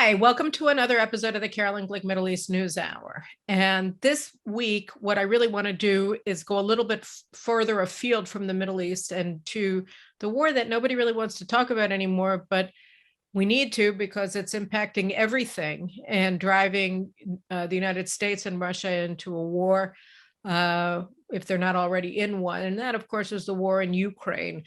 Hi, welcome to another episode of the Glick Mideast News Hour. And this week, what I really want to do is go a little bit further afield from the Middle East and to the war that nobody really wants to talk about anymore, but we need to because it's impacting everything and driving the United States and Russia into a war if they're not already in one. And that, of course, is the war in Ukraine.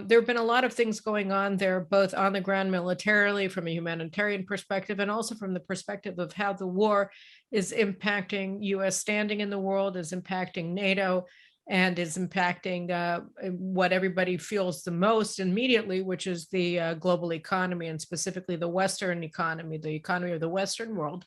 There have been a lot of things going on there, both on the ground militarily, from a humanitarian perspective, and also from the perspective of how the war is impacting U.S. standing in the world, is impacting NATO, and is impacting what everybody feels the most immediately, which is the global economy, and specifically the Western economy, the economy of the Western world.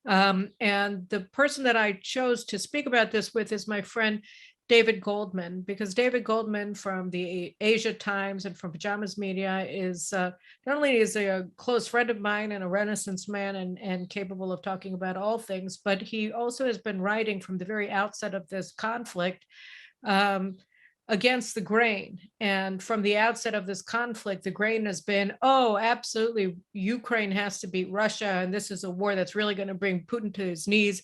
And the person that I chose to speak about this with is my friend, David Goldman, because David Goldman from the Asia Times and from Pajamas Media is not only is a close friend of mine and a Renaissance man and capable of talking about all things, but he also has been writing from the very outset of this conflict against the grain. And from the outset of this conflict, the grain has been, oh, absolutely, Ukraine has to beat Russia, and this is a war that's really going to bring Putin to his knees.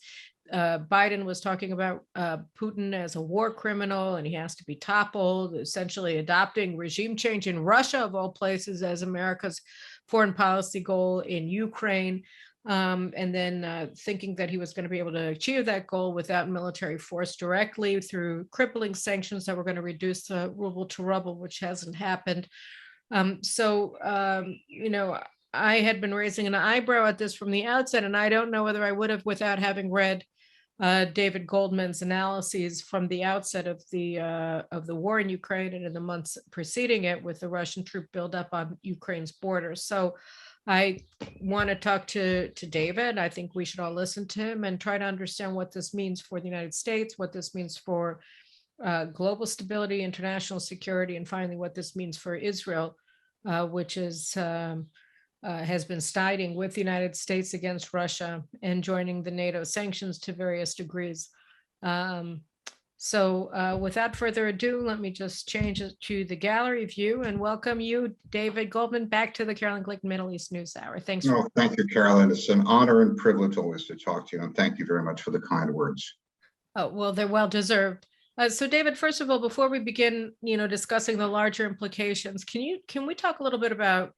Biden was talking about Putin as a war criminal and he has to be toppled, essentially adopting regime change in Russia, of all places, as America's foreign policy goal in Ukraine, and then thinking that he was going to be able to achieve that goal without military force directly through crippling sanctions that were going to reduce ruble to rubble, which hasn't happened. I had been raising an eyebrow at this from the outset, and I don't know whether I would have without having read David Goldman's analyses from the outset of the war in Ukraine and in the months preceding it, with the Russian troop buildup on Ukraine's borders. So I want to talk to David. I think we should all listen to him and try to understand what this means for the United States, what this means for global stability, international security, and finally what this means for Israel, which is has been siding with the United States against Russia and joining the NATO sanctions to various degrees. Without further ado, let me just change it to the gallery view and welcome you, David Goldman, back to the Caroline Glick Mideast News Hour. Thanks. Thank you, Carolyn. It's an honor and privilege always to talk to you, and thank you very much for the kind words. Oh, well, they're well deserved. So David, first of all, before we begin, discussing the larger implications, can we talk a little bit about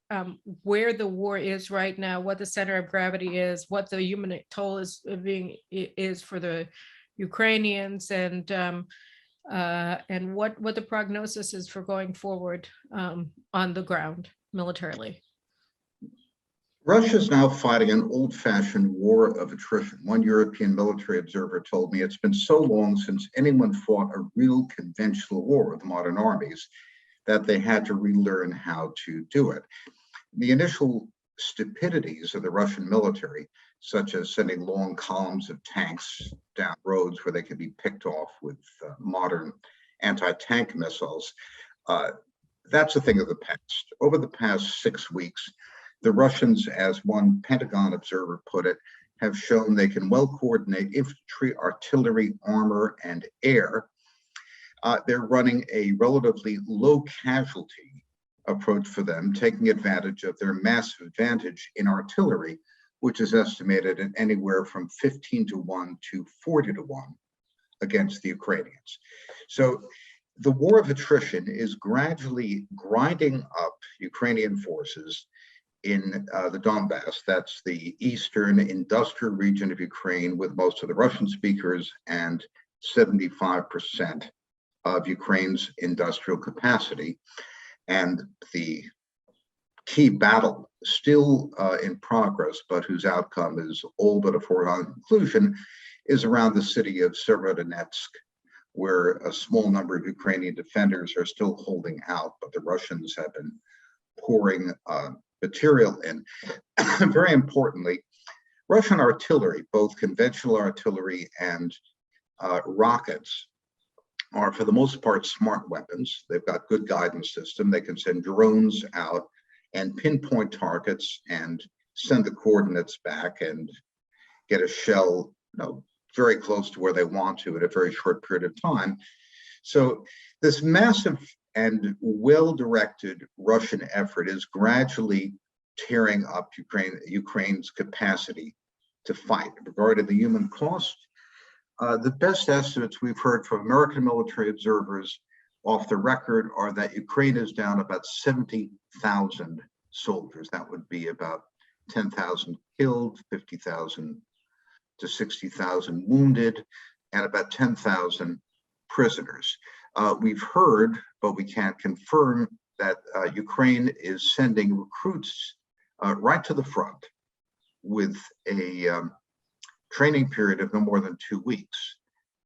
where the war is right now, what the center of gravity is, what the human toll is for the Ukrainians, and what the prognosis is for going forward on the ground militarily? Russia is now fighting an old-fashioned war of attrition. One European military observer told me it's been so long since anyone fought a real conventional war with modern armies that they had to relearn how to do it. The initial stupidities of the Russian military, such as sending long columns of tanks down roads where they could be picked off with modern anti-tank missiles, that's a thing of the past. Over the past 6 weeks, the Russians, as one Pentagon observer put it, have shown they can well coordinate infantry, artillery, armor, and air. They're running a relatively low casualty approach for them, taking advantage of their massive advantage in artillery, which is estimated at anywhere from 15-1 to 40-1 against the Ukrainians. So the war of attrition is gradually grinding up Ukrainian forces in the Donbass. That's the eastern industrial region of Ukraine, with most of the Russian speakers and 75% of Ukraine's industrial capacity. And the key battle still in progress, but whose outcome is all but a foregone conclusion, is around the city of Severodonetsk, where a small number of Ukrainian defenders are still holding out, but the Russians have been pouring material in. Very importantly, Russian artillery, both conventional artillery and rockets, are for the most part smart weapons. They've got good guidance system. They can send drones out and pinpoint targets and send the coordinates back and get a shell, very close to where they want to in a very short period of time. So this massive and well-directed Russian effort is gradually tearing up Ukraine's capacity to fight. Regarding the human cost, the best estimates we've heard from American military observers off the record are that Ukraine is down about 70,000 soldiers. That would be about 10,000 killed, 50,000 to 60,000 wounded, and about 10,000 prisoners. We've heard, but we can't confirm, that Ukraine is sending recruits right to the front with a training period of no more than 2 weeks,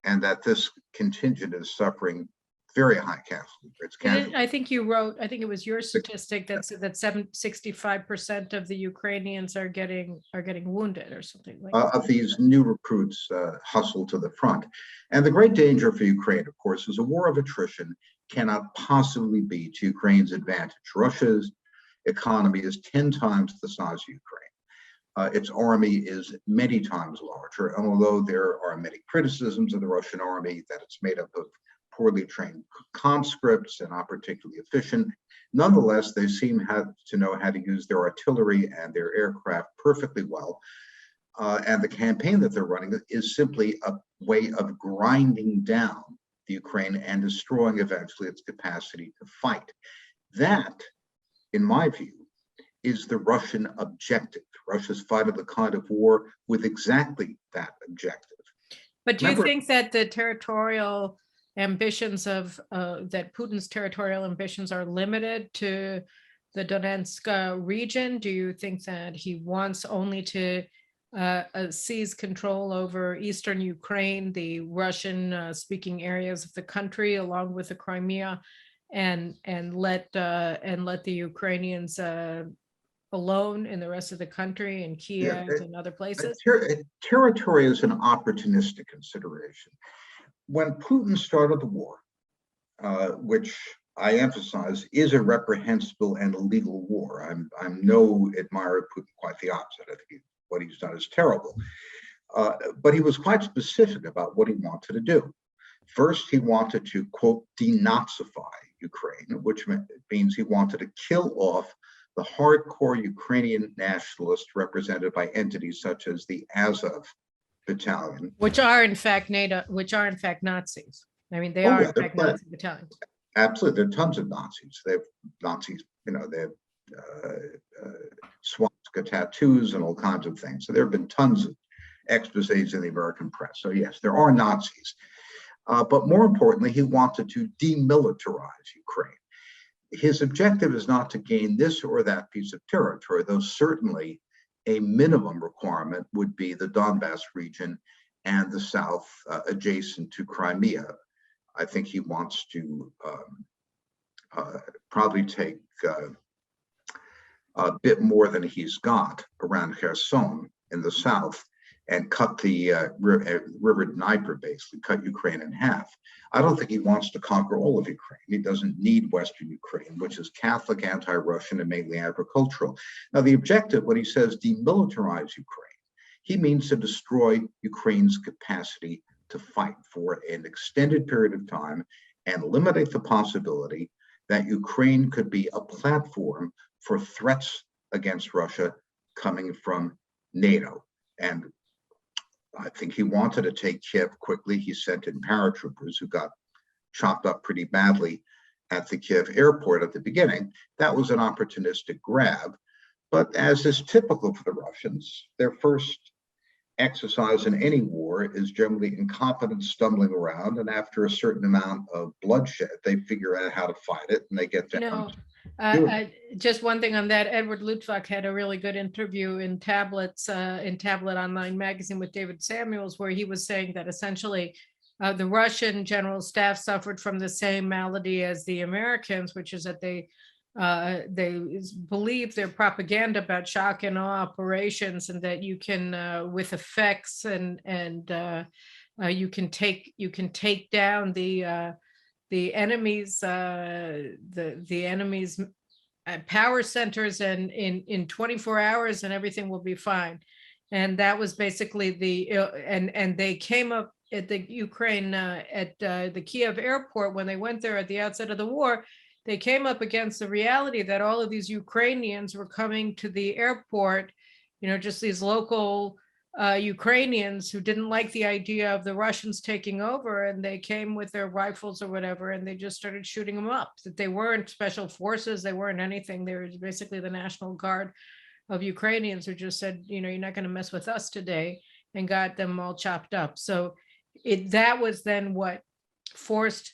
and that this contingent is suffering very high casualty rates. I think you wrote, I think it was your statistic that said that 65% of the Ukrainians are getting wounded or something like that. Of these new recruits hustled to the front. And the great danger for Ukraine, of course, is a war of attrition cannot possibly be to Ukraine's advantage. Russia's economy is 10 times the size of Ukraine. Its army is many times larger, and although there are many criticisms of the Russian army, that it's made up of poorly trained conscripts and not particularly efficient, nonetheless, they seem to know how to use their artillery and their aircraft perfectly well. And the campaign that they're running is simply a way of grinding down the Ukraine and destroying eventually its capacity to fight. That, in my view, is the Russian objective. Russia's fighting the kind of war with exactly that objective. But do you think that the territorial ambitions of that Putin's territorial ambitions are limited to the Donetsk region? Do you think that he wants only to seize control over eastern Ukraine, the Russian speaking areas of the country, along with the Crimea, and let the Ukrainians alone in the rest of the country, in Kiev and other places? Territory is an opportunistic consideration. When Putin started the war, which I emphasize is a reprehensible and illegal war, I'm no admirer of Putin, quite the opposite. I think what he's done is terrible. But he was quite specific about what he wanted to do. First, he wanted to, quote, denazify Ukraine, which means he wanted to kill off the hardcore Ukrainian nationalists represented by entities such as the Azov battalion, which are in fact NATO, which are in fact Nazis. I mean, they are in fact Nazi battalions. Absolutely, there are tons of Nazis. They have Nazis, they have swastika tattoos and all kinds of things. So there have been tons of exposés in the American press. So yes, there are Nazis. But more importantly, he wanted to demilitarize Ukraine. His objective is not to gain this or that piece of territory, though certainly a minimum requirement would be the Donbass region and the south adjacent to Crimea. I think he wants to probably take a bit more than he's got around Kherson in the south and cut the river Dnieper, basically cut Ukraine in half. I don't think he wants to conquer all of Ukraine. He doesn't need Western Ukraine, which is Catholic, anti-Russian, and mainly agricultural. Now, the objective, when he says demilitarize Ukraine, he means to destroy Ukraine's capacity to fight for an extended period of time and eliminate the possibility that Ukraine could be a platform for threats against Russia coming from NATO. And I think he wanted to take Kiev quickly. He sent in paratroopers who got chopped up pretty badly at the Kiev airport at the beginning. That was an opportunistic grab. But as is typical for the Russians, their first exercise in any war is generally incompetence stumbling around. And after a certain amount of bloodshed, they figure out how to fight it and they get down. Just one thing on that, Edward Luttwak had a really good interview in Tablet Online magazine with David Samuels, where he was saying that essentially the Russian general staff suffered from the same malady as the Americans, which is that they believe their propaganda about shock and awe operations, and that you can with effects and you can take down the enemy's enemy's power centers and in 24 hours and everything will be fine. And that was basically and they came up at the Ukraine at the Kiev airport when they went there at the outset of the war. they came up against the reality that all of these Ukrainians were coming to the airport, just these local Ukrainians who didn't like the idea of the Russians taking over, and they came with their rifles or whatever, and they just started shooting them up. That they weren't special forces, they weren't anything. They were basically the National Guard of Ukrainians who just said, you're not going to mess with us today, and got them all chopped up. So that was then what forced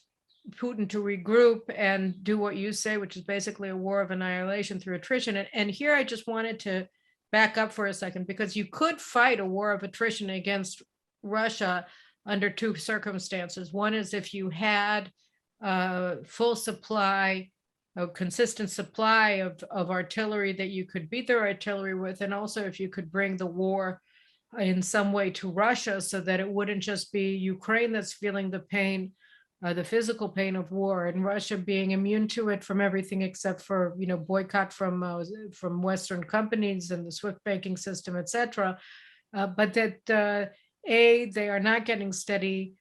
Putin to regroup and do what you say, which is basically a war of annihilation through attrition. And here I just wanted to back up for a second, because you could fight a war of attrition against Russia under two circumstances. One is if you had full supply, a consistent supply of artillery that you could beat their artillery with, and also if you could bring the war in some way to Russia so that it wouldn't just be Ukraine that's feeling the pain, the physical pain of war, and Russia being immune to it from everything except for boycott from Western companies and the SWIFT banking system, etc. But that they are not getting steady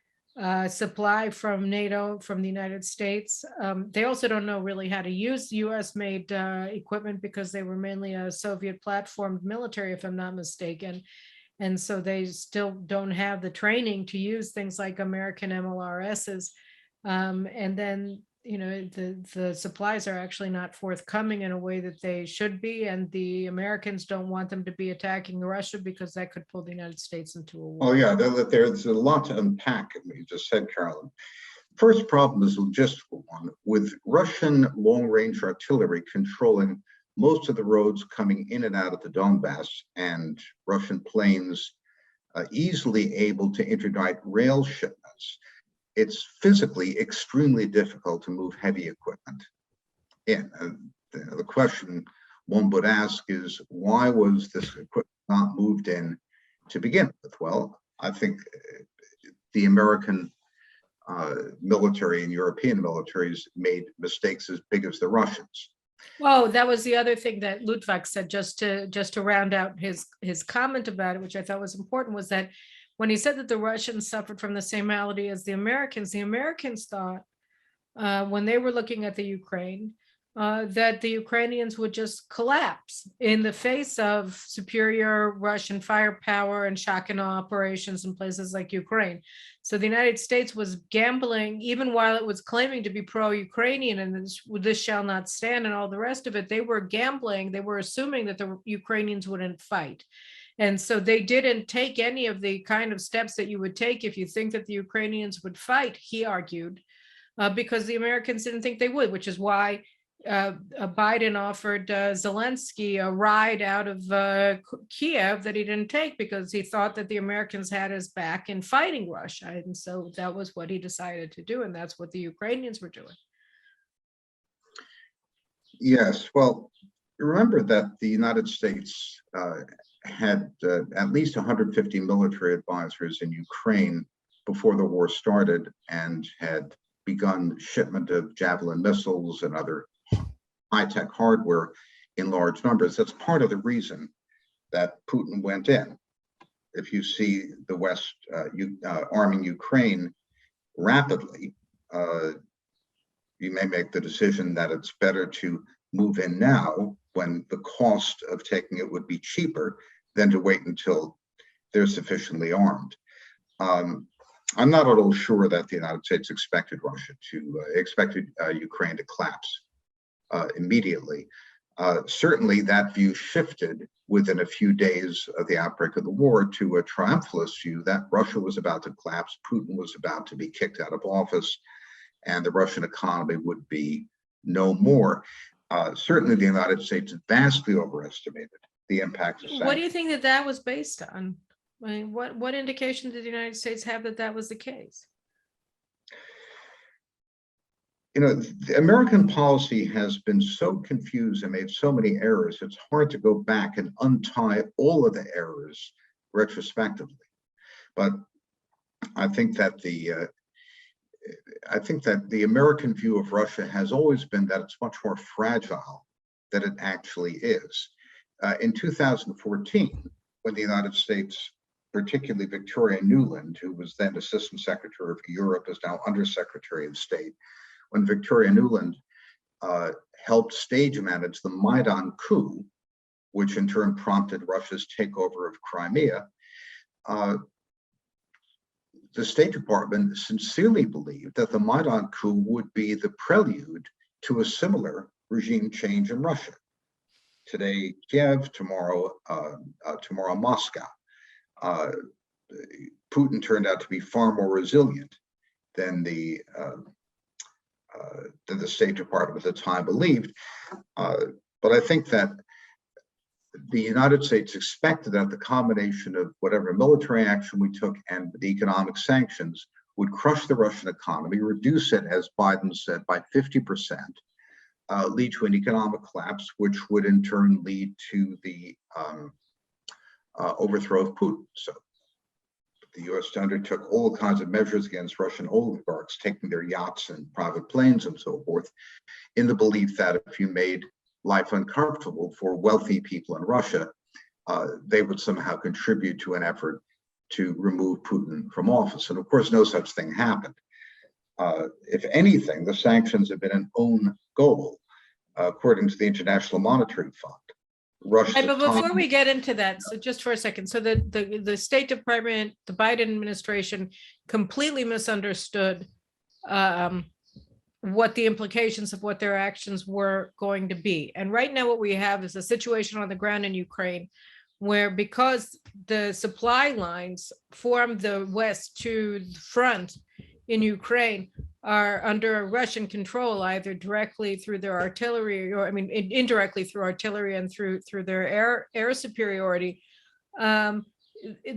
supply from NATO, from the United States. They also don't know really how to use US-made equipment, because they were mainly a Soviet platformed military, if I'm not mistaken. And so they still don't have the training to use things like American MLRSs. And then, the supplies are actually not forthcoming in a way that they should be. And the Americans don't want them to be attacking Russia, because that could pull the United States into a war. Oh, yeah, there's a lot to unpack in what you just said, Carolyn. First problem is a logistical one, with Russian long-range artillery controlling most of the roads coming in and out of the Donbass, and Russian planes easily able to interdict rail shipments. It's physically extremely difficult to move heavy equipment in. The question one would ask is, why was this equipment not moved in to begin with? Well, I think the American military and European militaries made mistakes as big as the Russians. Well, that was the other thing that Lutvak said, just to round out his comment about it, which I thought was important, was that when he said that the Russians suffered from the same malady as the Americans thought, when they were looking at the Ukraine, that the Ukrainians would just collapse in the face of superior Russian firepower and shock and awe operations in places like Ukraine. So the United States was gambling, even while it was claiming to be pro-Ukrainian and this shall not stand and all the rest of it. They were gambling. They were assuming that the Ukrainians wouldn't fight. And so they didn't take any of the kind of steps that you would take if you think that the Ukrainians would fight, he argued, because the Americans didn't think they would, which is why Biden offered Zelensky a ride out of Kiev that he didn't take, because he thought that the Americans had his back in fighting Russia. And so that was what he decided to do. And that's what the Ukrainians were doing. Yes, well, remember that the United States had at least 150 military advisors in Ukraine before the war started, and had begun shipment of Javelin missiles and other high-tech hardware in large numbers. That's part of the reason that Putin went in. If you see the West arming Ukraine rapidly, you may make the decision that it's better to move in now, when the cost of taking it would be cheaper than to wait until they're sufficiently armed. I'm not at all sure that the United States expected Ukraine to collapse immediately. Certainly that view shifted within a few days of the outbreak of the war to a triumphalist view that Russia was about to collapse, Putin was about to be kicked out of office, and the Russian economy would be no more. Certainly the United States vastly overestimated the impact of sanctions. What do you think that was based on? I mean, what indication did the United States have that was the case? The American policy has been so confused and made so many errors, it's hard to go back and untie all of the errors retrospectively. But I think that the American view of Russia has always been that it's much more fragile than it actually is. In 2014, when the United States, particularly Victoria Nuland, who was then Assistant Secretary of Europe, is now Undersecretary of State, when Victoria Nuland helped stage manage the Maidan coup, which in turn prompted Russia's takeover of Crimea. The State Department sincerely believed that the Maidan coup would be the prelude to a similar regime change in Russia. Today, Kiev, tomorrow Moscow. Putin turned out to be far more resilient than the State Department at the time believed. But I think that the United States expected that the combination of whatever military action we took and the economic sanctions would crush the Russian economy, reduce it, as Biden said, by 50%, lead to an economic collapse, which would in turn lead to the overthrow of Putin. So the U.S. undertook all kinds of measures against Russian oligarchs, taking their yachts and private planes and so forth, in the belief that if you made life uncomfortable for wealthy people in Russia, they would somehow contribute to an effort to remove Putin from office. And of course, no such thing happened. If anything, the sanctions have been an own goal, according to the International Monetary Fund. Right, but before we get into that, so just for a second, so the State Department, the Biden administration completely misunderstood what the implications of what their actions were going to be. And right now what we have is a situation on the ground in Ukraine where, because the supply lines from the west to the front in Ukraine are under Russian control, either directly through their artillery, or indirectly through artillery and through their air superiority, the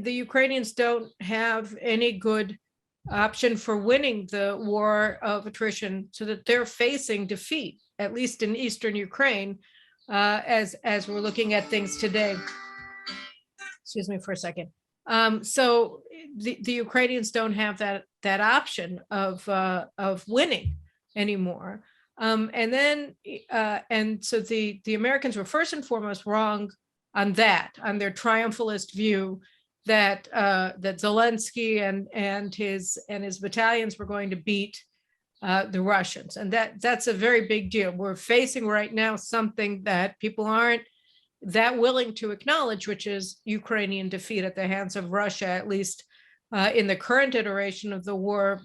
Ukrainians don't have any good option for winning the war of attrition, so that they're facing defeat, at least in eastern Ukraine, as we're looking at things today. Excuse me for a second. So the Ukrainians don't have that option of winning anymore. And so the Americans were first and foremost wrong on their triumphalist view that Zelensky and his battalions were going to beat the Russians, and that's a very big deal. We're facing right now something that people aren't that willing to acknowledge, which is Ukrainian defeat at the hands of Russia, at least in the current iteration of the war.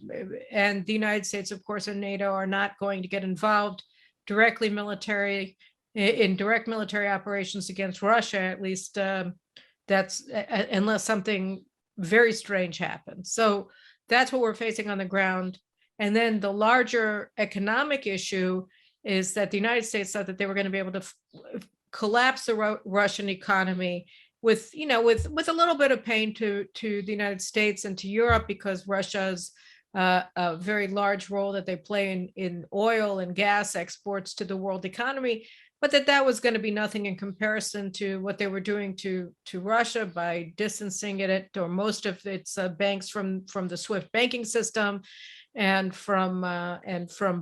And the United States, of course, and NATO are not going to get involved directly in direct military operations against Russia, at least that's unless something very strange happens. So that's what we're facing on the ground. And then the larger economic issue is that the United States thought that they were going to be able to collapse the Russian economy with a little bit of pain to the United States and to Europe, because Russia's a very large role that they play in oil and gas exports to the world economy, but that was going to be nothing in comparison to what they were doing to Russia by distancing it, or most of its banks from the SWIFT banking system, and from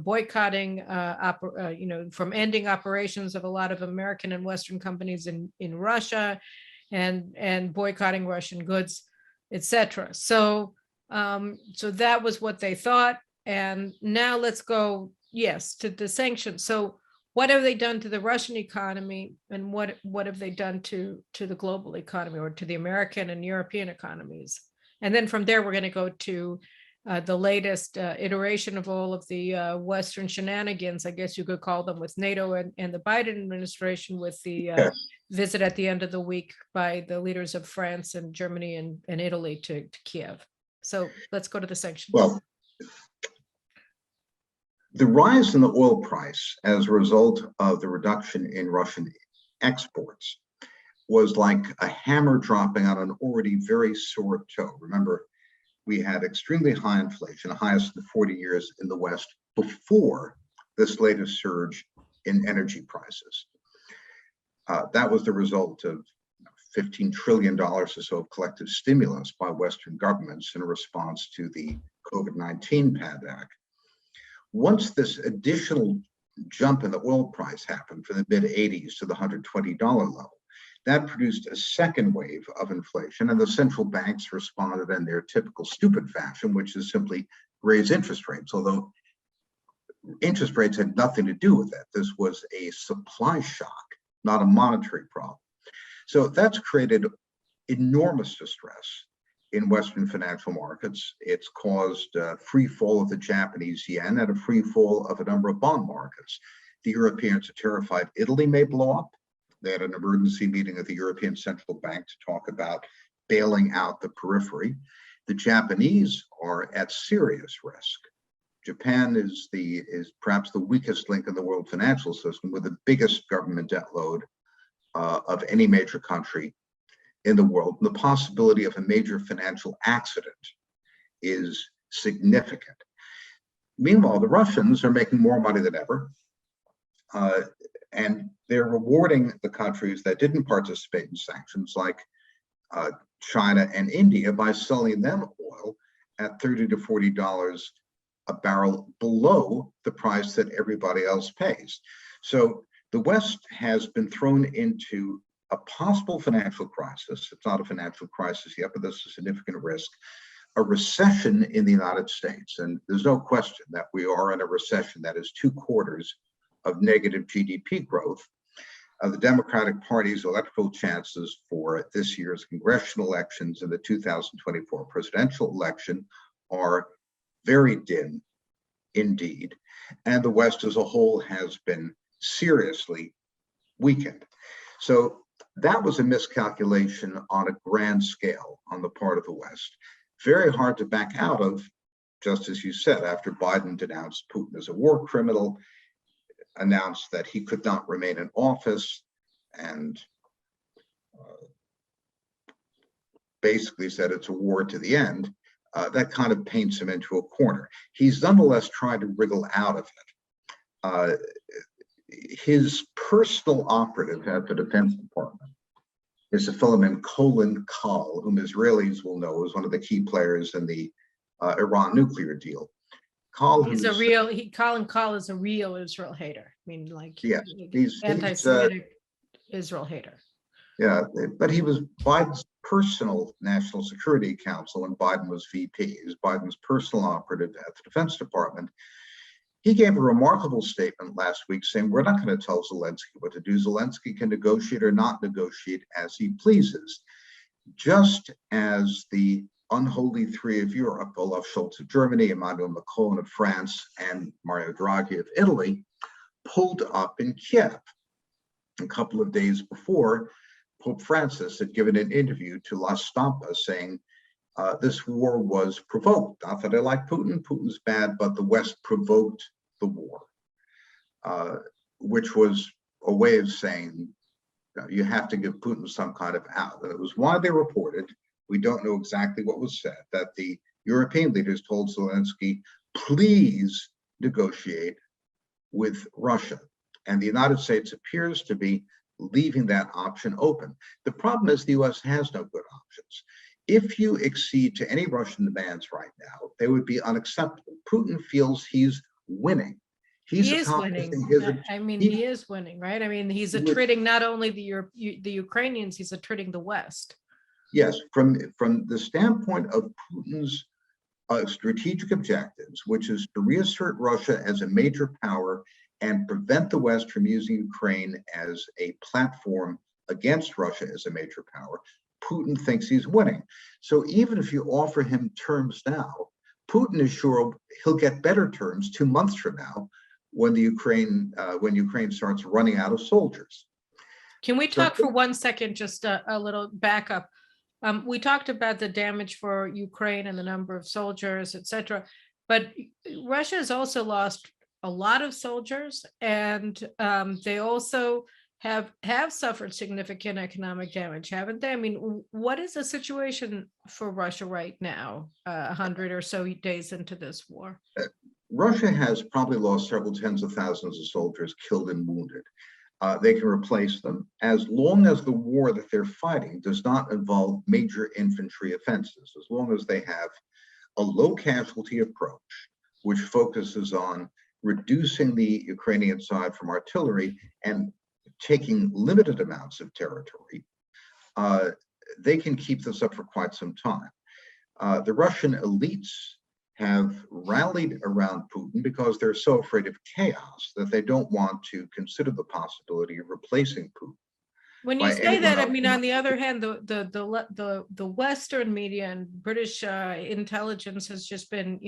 boycotting, from ending operations of a lot of American and Western companies in Russia, and boycotting Russian goods, etc. So that was what they thought. And now let's go, to the sanctions. So what have they done to the Russian economy, and what have they done to the global economy, or to the American and European economies? And then from there, we're going to go to the latest iteration of all of the Western shenanigans, I guess you could call them, with NATO and the Biden administration, with the visit at the end of the week by the leaders of France and Germany and Italy to Kiev. So let's go to the sanctions. Well, the rise in the oil price as a result of the reduction in Russian exports was like a hammer dropping on an already very sore toe. Remember, we had extremely high inflation, the highest in 40 years in the West, before this latest surge in energy prices. That was the result of $15 trillion or so of collective stimulus by Western governments in response to the COVID-19 pandemic. Once this additional jump in the oil price happened from the mid-80s to the $120 level, that produced a second wave of inflation, and the central banks responded in their typical stupid fashion, which is simply raise interest rates. Although interest rates had nothing to do with that. This was a supply shock, not a monetary problem. So that's created enormous distress in Western financial markets. It's caused a free fall of the Japanese yen and a free fall of a number of bond markets. The Europeans are terrified Italy may blow up. They had an emergency meeting at the European Central Bank to talk about bailing out the periphery. The Japanese are at serious risk. Japan is perhaps the weakest link in the world financial system, with the biggest government debt load of any major country in the world. And the possibility of a major financial accident is significant. Meanwhile, the Russians are making more money than ever, and they're rewarding the countries that didn't participate in sanctions, like China and India, by selling them oil at $30 to $40 a barrel below the price that everybody else pays. So the West has been thrown into a possible financial crisis. It's not a financial crisis yet, but there's a significant risk, a recession in the United States. And there's no question that we are in a recession that is 2 quarters of negative GDP growth. The Democratic Party's electoral chances for this year's congressional elections and the 2024 presidential election are very dim indeed. And the West as a whole has been seriously weakened. So that was a miscalculation on a grand scale on the part of the West. Very hard to back out of, just as you said, after Biden denounced Putin as a war criminal, announced that he could not remain in office, and basically said it's a war to the end. That kind of paints him into a corner. He's nonetheless trying to wriggle out of it. His personal operative at the Defense Department is a fellow named Colin Kahl, whom Israelis will know as one of the key players in the Iran nuclear deal. Colin Kahl is a real Israel hater. I mean, like, yes, he's anti-Semitic Israel hater. Yeah, but he was Biden's personal national security counsel when Biden was VP. He was Biden's personal operative at the Defense Department. He gave a remarkable statement last week saying, we're not going to tell Zelensky what to do. Zelensky can negotiate or not negotiate as he pleases. Just as the unholy three of Europe, Olaf Scholz of Germany, Emmanuel Macron of France, and Mario Draghi of Italy, pulled up in Kiev. A couple of days before, Pope Francis had given an interview to La Stampa saying, this war was provoked. Not that I like Putin, Putin's bad, but the West provoked the war, which was a way of saying, you have to give Putin some kind of out. And it was widely reported, we don't know exactly what was said, that the European leaders told Zelensky, please negotiate with Russia. And the United States appears to be leaving that option open. The problem is the US has no good options. If you accede to any Russian demands right now, they would be unacceptable. Putin feels he's winning. He is winning. He is winning, right? I mean, he's attriting not only the Ukrainians, he's attriting the West. Yes, from the standpoint of Putin's strategic objectives, which is to reassert Russia as a major power and prevent the West from using Ukraine as a platform against Russia as a major power, Putin thinks he's winning. So even if you offer him terms now, Putin is sure he'll get better terms 2 months from now when Ukraine starts running out of soldiers. Can we talk for 1 second, just a little backup? We talked about the damage for Ukraine and the number of soldiers, etc. But Russia has also lost a lot of soldiers, and they also have suffered significant economic damage, haven't they? I mean, what is the situation for Russia right now, 100 or so days into this war? Russia has probably lost several tens of thousands of soldiers killed and wounded. They can replace them as long as the war that they're fighting does not involve major infantry offenses, as long as they have a low casualty approach, which focuses on reducing the Ukrainian side from artillery and taking limited amounts of territory. They can keep this up for quite some time. The Russian elites have rallied around Putin because they're so afraid of chaos that they don't want to consider the possibility of replacing Putin When you by say anyone that, I else. mean, on the other hand, the Western media and British intelligence has just been,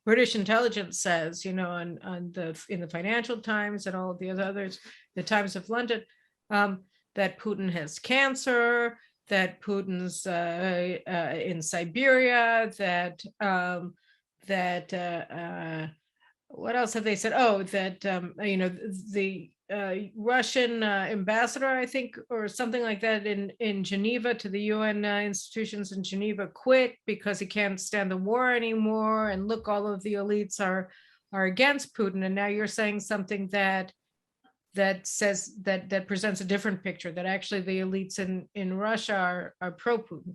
British intelligence says, in the Financial Times and all of the others, the Times of London, that Putin has cancer, that Putin's in Siberia, what else have they said? Oh, that the Russian ambassador, I think, or something like that, in Geneva, to the UN institutions in Geneva, quit because he can't stand the war anymore. And look, all of the elites are against Putin. And now you're saying something that says that presents a different picture, that actually the elites in Russia are pro-Putin.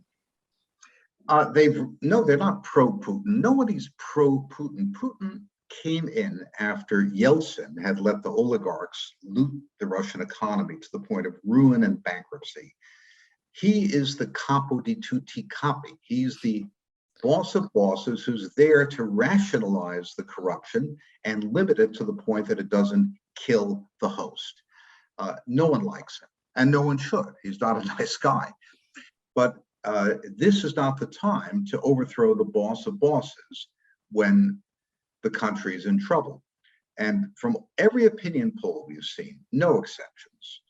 They're not pro-Putin. Nobody's pro-Putin. Putin came in after Yeltsin had let the oligarchs loot the Russian economy to the point of ruin and bankruptcy. He is the capo di tutti capi. He's the boss of bosses who's there to rationalize the corruption and limit it to the point that it doesn't kill the host. No one likes him, and no one should. He's not a nice guy. But this is not the time to overthrow the boss of bosses when the country is in trouble. And from every opinion poll we've seen, no exceptions,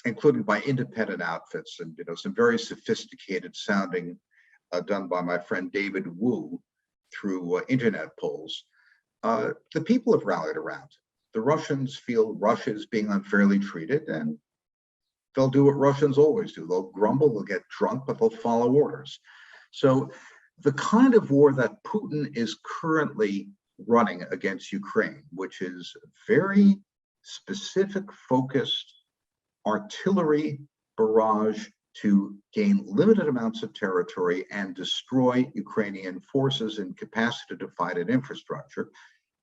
including by independent outfits and some very sophisticated sounding done by my friend David Wu through internet polls, the people have rallied around. The Russians feel Russia is being unfairly treated, and they'll do what Russians always do. They'll grumble, they'll get drunk, but they'll follow orders. So the kind of war that Putin is currently running against Ukraine, which is very specific, focused artillery barrage to gain limited amounts of territory and destroy Ukrainian forces and capacity to fight an infrastructure,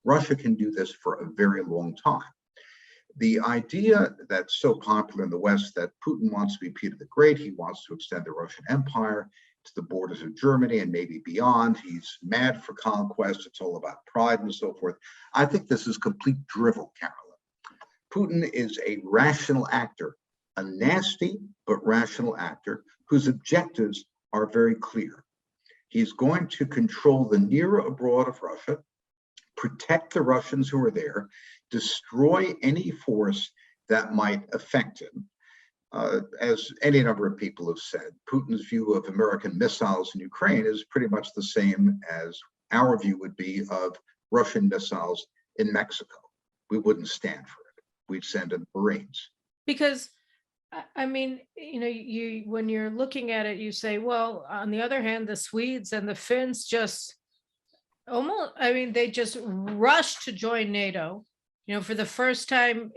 Russia can do this for a very long time. The idea that's so popular in the West that Putin wants to be Peter the Great, he wants to extend the Russian Empire to the borders of Germany and maybe beyond. He's mad for conquest. It's all about pride and so forth. I think this is complete drivel, Carolyn. Putin is a rational actor, a nasty but rational actor whose objectives are very clear. He's going to control the near abroad of Russia, protect the Russians who are there, destroy any force that might affect him. As any number of people have said, Putin's view of American missiles in Ukraine is pretty much the same as our view would be of Russian missiles in Mexico. We wouldn't stand for it. We'd send in Marines. Because, I mean, when you're looking at it, you say, well, on the other hand, the Swedes and the Finns just they just rushed to join NATO, for the first time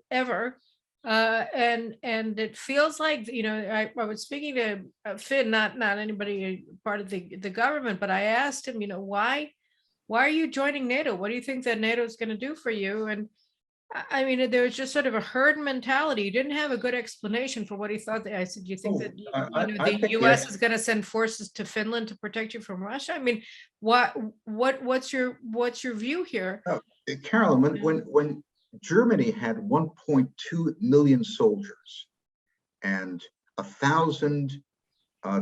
ever. And it feels like, I was speaking to Finn, not anybody part of the government, but I asked him, why are you joining NATO? What do you think that NATO is going to do for you? And I mean, there was just sort of a herd mentality. He didn't have a good explanation for what he thought. I said, do you think that the U.S. is going to send forces to Finland to protect you from Russia? I mean, what's your view here? Oh, Carolyn, when Germany had 1.2 million soldiers and 1,000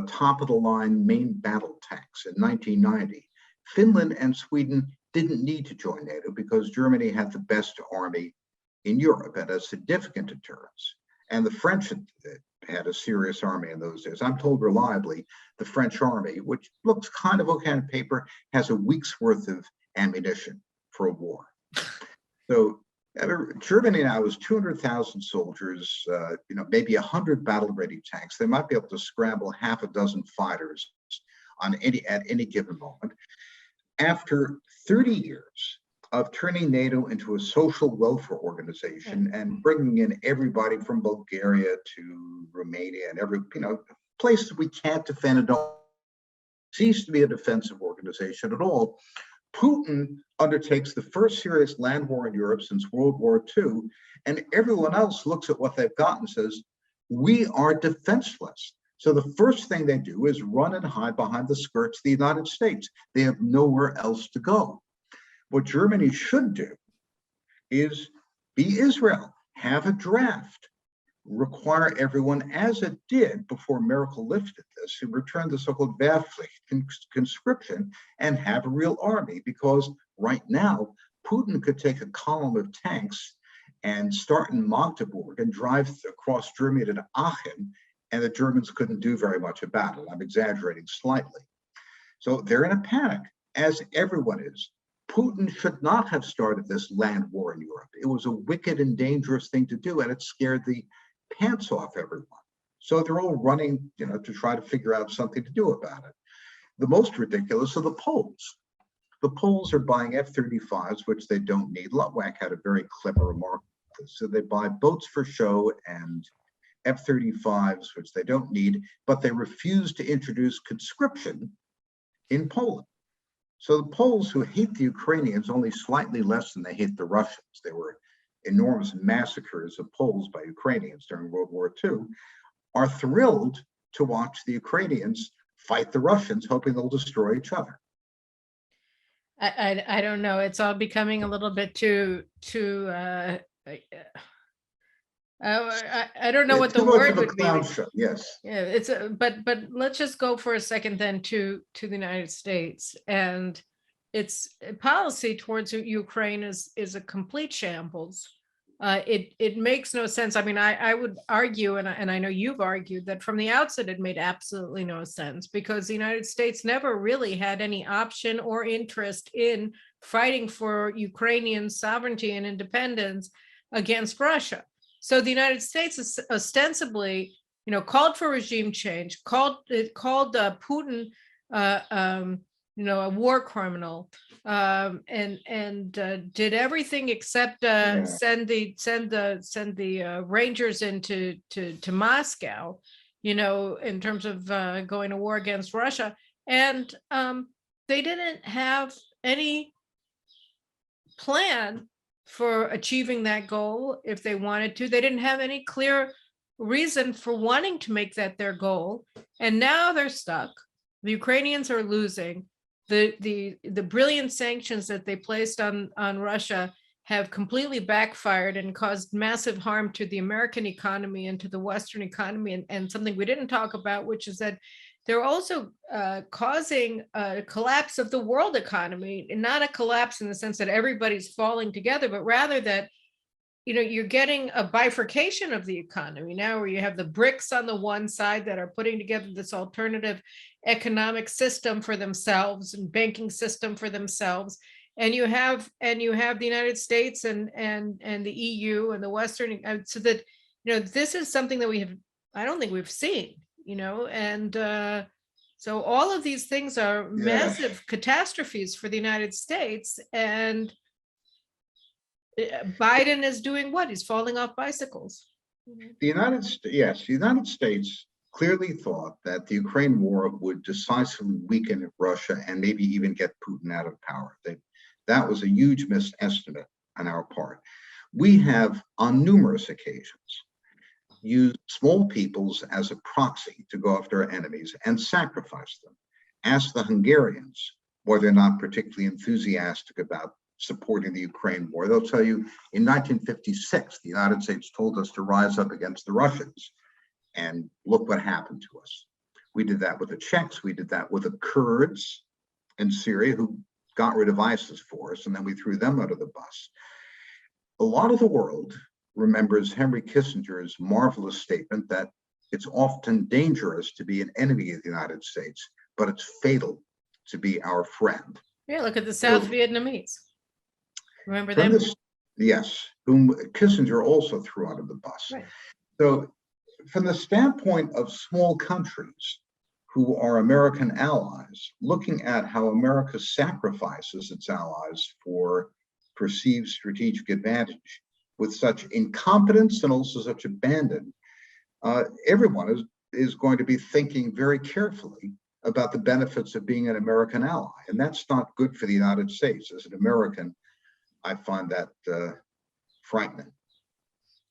top-of-the-line main battle tanks in 1990, Finland and Sweden didn't need to join NATO because Germany had the best army in Europe at a significant deterrence. And the French had a serious army in those days. I'm told reliably the French army, which looks kind of okay on paper, has a week's worth of ammunition for a war. So Germany now has 200,000 soldiers, maybe 100 battle-ready tanks. They might be able to scramble half a dozen fighters at any given moment. After 30 years of turning NATO into a social welfare organization and bringing in everybody from Bulgaria to Romania and every place that we can't defend and don't cease to be a defensive organization at all, Putin undertakes the first serious land war in Europe since World War II, and everyone else looks at what they've got and says, we are defenseless. So the first thing they do is run and hide behind the skirts of the United States. They have nowhere else to go. What Germany should do is be Israel, have a draft, require everyone, as it did before Merkel lifted this, to return the so-called Wehrpflicht, conscription, and have a real army. Because right now, Putin could take a column of tanks and start in Magdeburg and drive across Germany to Aachen, and the Germans couldn't do very much about it. I'm exaggerating slightly. So they're in a panic, as everyone is. Putin should not have started this land war in Europe. It was a wicked and dangerous thing to do, and it scared the pants off everyone. So they're all running, to try to figure out something to do about it. The most ridiculous are the Poles. The Poles are buying F-35s, which they don't need. Lutwak had a very clever remark. So they buy boats for show and F-35s, which they don't need, but they refuse to introduce conscription in Poland. So the Poles, who hate the Ukrainians only slightly less than they hate the Russians, there were enormous massacres of Poles by Ukrainians during World War II, are thrilled to watch the Ukrainians fight the Russians, hoping they'll destroy each other. I don't know. It's all becoming a little bit too I don't know what the word would be. Show, yes. Yeah, it's but let's just go for a second then to the United States, and its policy towards Ukraine is a complete shambles. It makes no sense. I mean, I would argue, and I know you've argued, that from the outset it made absolutely no sense, because the United States never really had any option or interest in fighting for Ukrainian sovereignty and independence against Russia. So the United States is ostensibly, called for regime change, called Putin, a war criminal, and did everything except send the Rangers into to Moscow, in terms of going to war against Russia, and they didn't have any plan for achieving that goal. If they wanted to, they didn't have any clear reason for wanting to make that their goal, and now they're stuck. The Ukrainians are losing. The brilliant sanctions that they placed on Russia have completely backfired and caused massive harm to the American economy and to the Western economy, and something we didn't talk about, which is that they're also causing a collapse of the world economy, and not a collapse in the sense that everybody's falling together, but rather that, you're getting a bifurcation of the economy now, where you have the BRICS on the one side that are putting together this alternative economic system for themselves and banking system for themselves. And you have the United States and the EU and the Western, so that, this is something that I don't think we've seen. And so all of these things are massive catastrophes for the United States, and Biden is doing what? He's falling off bicycles. The United States clearly thought that the Ukraine war would decisively weaken Russia and maybe even get Putin out of power. That was a huge misestimate on our part. We have, on numerous occasions, used small peoples as a proxy to go after our enemies and sacrifice them. Ask the Hungarians why they're not particularly enthusiastic about supporting the Ukraine war. They'll tell you in 1956, the United States told us to rise up against the Russians, and look what happened to us. We did that with the Czechs, we did that with the Kurds in Syria, who got rid of ISIS for us, and then we threw them under the bus. A lot of the world remembers Henry Kissinger's marvelous statement that it's often dangerous to be an enemy of the United States, but it's fatal to be our friend. Yeah, look at the South Vietnamese. Remember them? Yes, whom Kissinger also threw under the bus. Right. So from the standpoint of small countries who are American allies, looking at how America sacrifices its allies for perceived strategic advantage with such incompetence and also such abandon, everyone is going to be thinking very carefully about the benefits of being an American ally. And that's not good for the United States. As an American, I find that frightening.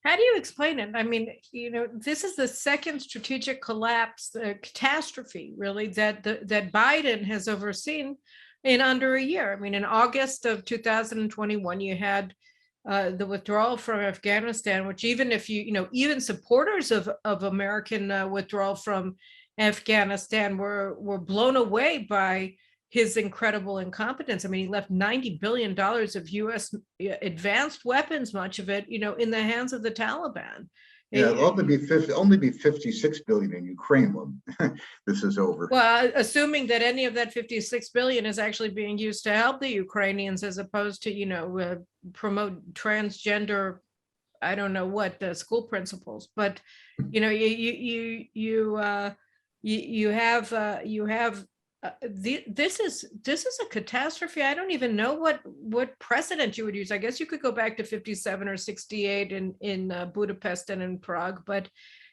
How do you explain it? I mean, this is the second strategic collapse, catastrophe, really, that Biden has overseen in under a year. I mean, in August of 2021, you had the withdrawal from Afghanistan, which even if even supporters of American withdrawal from Afghanistan were blown away by his incredible incompetence. I mean, he left $90 billion of U.S. advanced weapons, much of it, in the hands of the Taliban. Yeah, it'll only be 56 billion in Ukraine when this is over. Well, assuming that any of that 56 billion is actually being used to help the Ukrainians, as opposed to, promote transgender, I don't know what, the school principles. But, you have this is a catastrophe. I don't even know what precedent you would use. I guess you could go back to 57 or 68 in Budapest and in Prague, but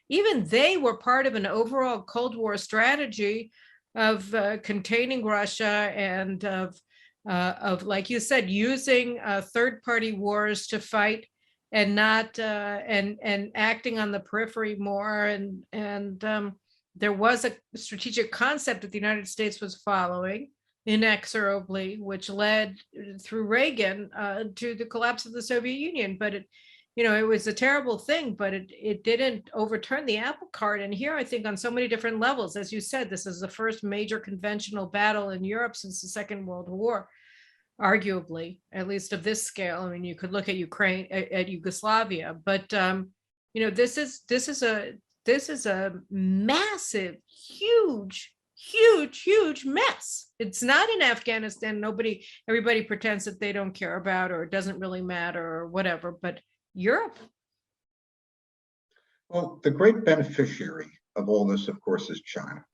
even they were part of an overall Cold War strategy of containing Russia and of like you said, using third-party wars to fight and not and acting on the periphery more. And there was a strategic concept that the United States was following inexorably, which led through Reagan to the collapse of the Soviet Union. But it was a terrible thing, but it didn't overturn the apple cart. And here, I think on so many different levels, as you said, this is the first major conventional battle in Europe since the Second World War, arguably, at least of this scale. I mean, you could look at Ukraine, at Yugoslavia, but this is a massive, huge mess. It's not in Afghanistan. Everybody pretends that they don't care about, or it doesn't really matter, or whatever, but Europe. Well, the great beneficiary of all this, of course, is China.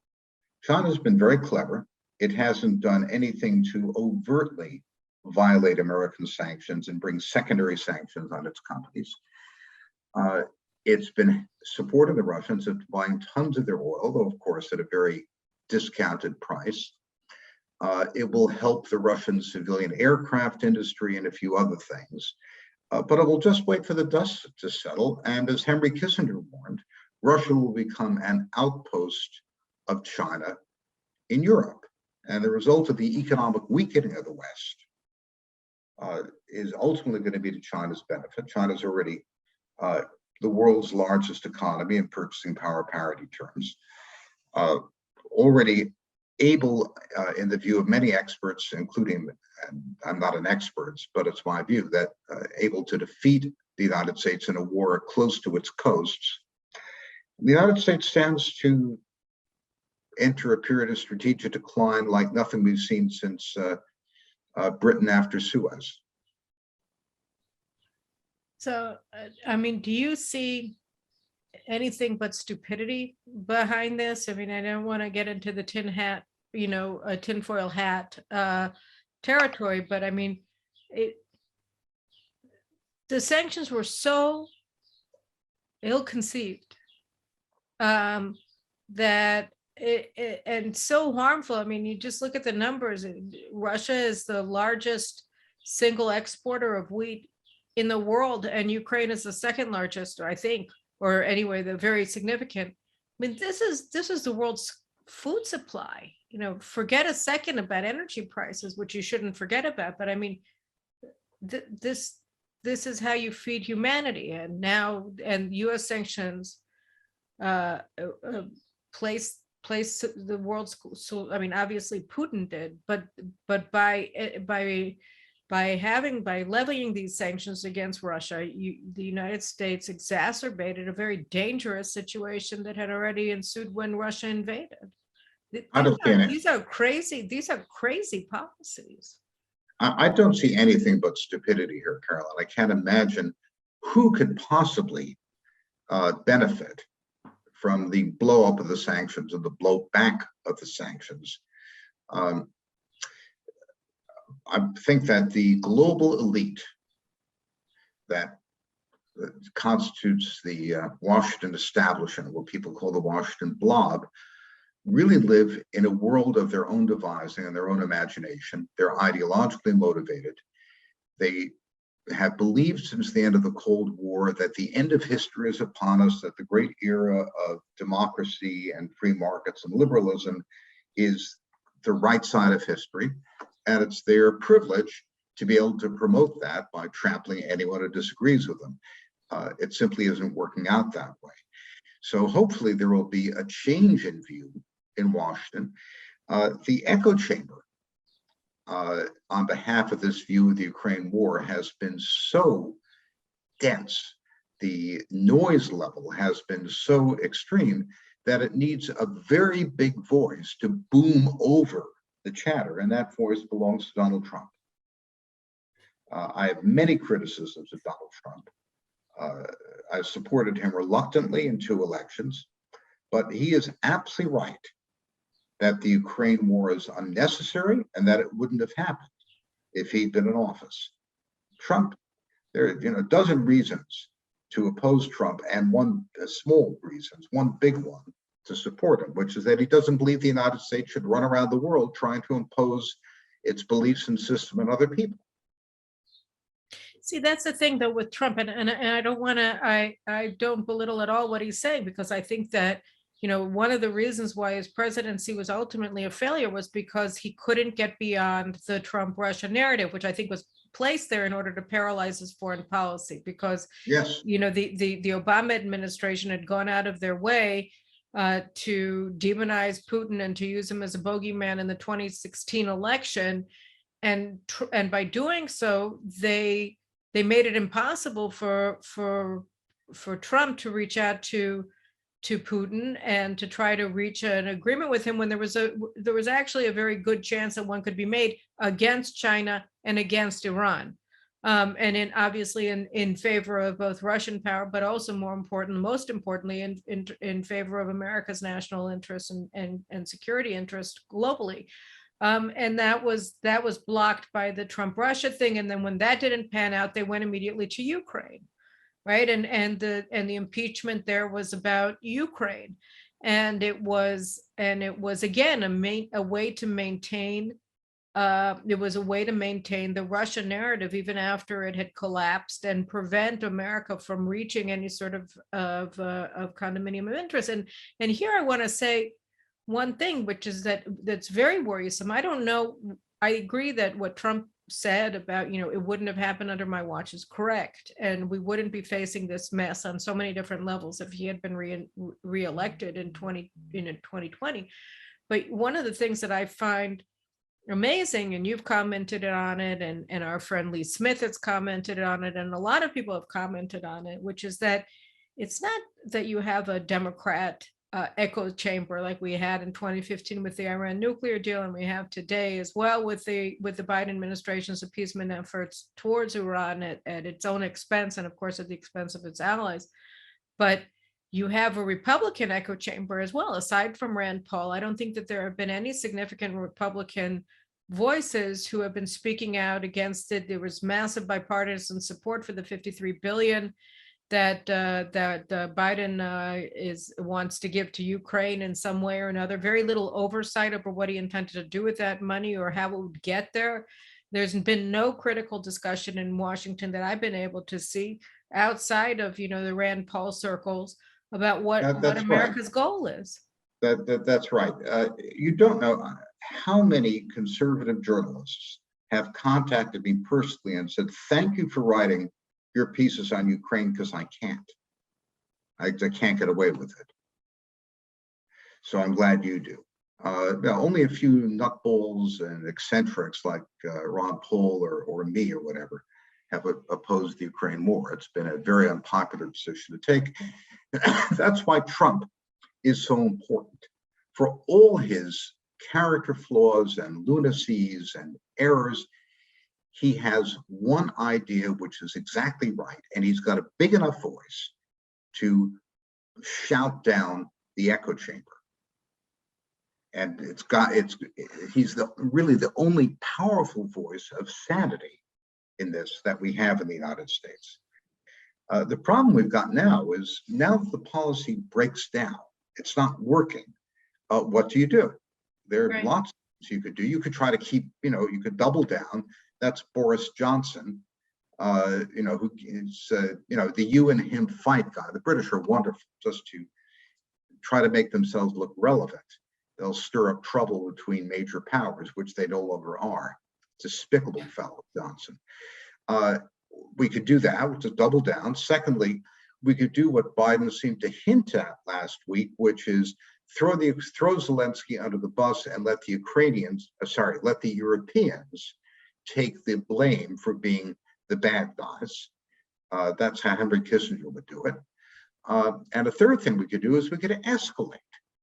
China's been very clever. It hasn't done anything to overtly violate American sanctions and bring secondary sanctions on its companies. It's been supporting the Russians and buying tons of their oil, though, of course, at a very discounted price. It will help the Russian civilian aircraft industry and a few other things. But it will just wait for the dust to settle. And as Henry Kissinger warned, Russia will become an outpost of China in Europe. And the result of the economic weakening of the West is ultimately going to be to China's benefit. China's already the world's largest economy in purchasing power parity terms, already able, in the view of many experts, including, and I'm not an expert, but it's my view, that able to defeat the United States in a war close to its coasts. The United States stands to enter a period of strategic decline like nothing we've seen since Britain after Suez. So, I mean, do you see anything but stupidity behind this? I mean, I don't want to get into the tinfoil hat territory, but I mean, the sanctions were so ill-conceived that and so harmful. I mean, you just look at the numbers. Russia is the largest single exporter of wheat in the world, and Ukraine is the second largest, I think, or anyway, the very significant. I mean, this is the world's food supply. Forget a second about energy prices, which you shouldn't forget about. But I mean, this is how you feed humanity. And now, and U.S. sanctions place the world's. So I mean, obviously Putin did, but by levying these sanctions against Russia, the United States exacerbated a very dangerous situation that had already ensued when Russia invaded. These are crazy policies. I don't see anything but stupidity here, Carolyn. I can't imagine who could possibly benefit from the blow up of the sanctions and the blow back of the sanctions. I think that the global elite that constitutes the Washington establishment, what people call the Washington blob, really live in a world of their own devising and their own imagination. They're ideologically motivated. They have believed since the end of the Cold War that the end of history is upon us, that the great era of democracy and free markets and liberalism is the right side of history, and it's their privilege to be able to promote that by trampling anyone who disagrees with them. It simply isn't working out that way. So hopefully there will be a change in view in Washington. The echo chamber on behalf of this view of the Ukraine war has been so dense, the noise level has been so extreme that it needs a very big voice to boom over the chatter, and that voice belongs to Donald Trump. I have many criticisms of Donald Trump. I supported him reluctantly in 2 elections, but he is absolutely right that the Ukraine war is unnecessary and that it wouldn't have happened if he'd been in office. Trump, there are a dozen reasons to oppose Trump, and one big one to support him, which is that he doesn't believe the United States should run around the world trying to impose its beliefs and system on other people. See, that's the thing though with Trump, and I don't want to, I don't belittle at all what he's saying, because I think that, one of the reasons why his presidency was ultimately a failure was because he couldn't get beyond the Trump-Russia narrative, which I think was placed there in order to paralyze his foreign policy, because Yes, the Obama administration had gone out of their way to demonize Putin and to use him as a bogeyman in the 2016 election, and by doing so, they made it impossible for Trump to reach out to Putin and to try to reach an agreement with him, when there was actually a very good chance that one could be made against China and against Iran, and obviously in favor of both Russian power, but also most importantly in favor of America's national interests and security interests globally. And that was blocked by the Trump-Russia thing, and then when that didn't pan out, they went immediately to Ukraine. Right. And the impeachment there was about Ukraine. And it was again a way to maintain the Russian narrative even after it had collapsed, and prevent America from reaching any sort of condominium of interest. And here I want to say one thing, which is that's very worrisome. I don't know. I agree that what Trump said about, it wouldn't have happened under my watch is correct. And we wouldn't be facing this mess on so many different levels if he had been reelected in 2020. But one of the things that I find amazing, and you've commented on it, and our friend Lee Smith has commented on it, and a lot of people have commented on it, which is that it's not that you have a Democrat echo chamber like we had in 2015 with the Iran nuclear deal, and we have today as well with the Biden administration's appeasement efforts towards Iran at its own expense, and of course at the expense of its allies. But you have a Republican echo chamber as well. Aside from Rand Paul, I don't think that there have been any significant Republican voices who have been speaking out against it. There was massive bipartisan support for the $53 billion that Biden wants to give to Ukraine in some way or another. Very little oversight over what he intended to do with that money or how it would get there. There's been no critical discussion in Washington that I've been able to see outside of the Rand Paul circles about what America's goal is. That's right. You don't know how many conservative journalists have contacted me personally and said, "Thank you for writing your pieces on Ukraine, because I can't get away with it. So I'm glad you do." Only a few nutballs and eccentrics like Ron Paul or me or whatever have opposed the Ukraine war. It's been a very unpopular decision to take. That's why Trump is so important. For all his character flaws and lunacies and errors, he has one idea which is exactly right, and he's got a big enough voice to shout down the echo chamber. And he's really the only powerful voice of sanity in this that we have in the United States. The problem we've got now is, now that the policy breaks down, it's not working. What do? There are lots of things you could do. You could try to keep, you could double down. That's Boris Johnson who is, the you and him fight guy. The British are wonderful just to try to make themselves look relevant. They'll stir up trouble between major powers, which they no longer are. Despicable fellow, Johnson. We could do that, which is double down. Secondly, we could do what Biden seemed to hint at last week, which is throw Zelensky under the bus and let the Europeans take the blame for being the bad guys. That's how Henry Kissinger would do it. And a third thing we could do is we could escalate.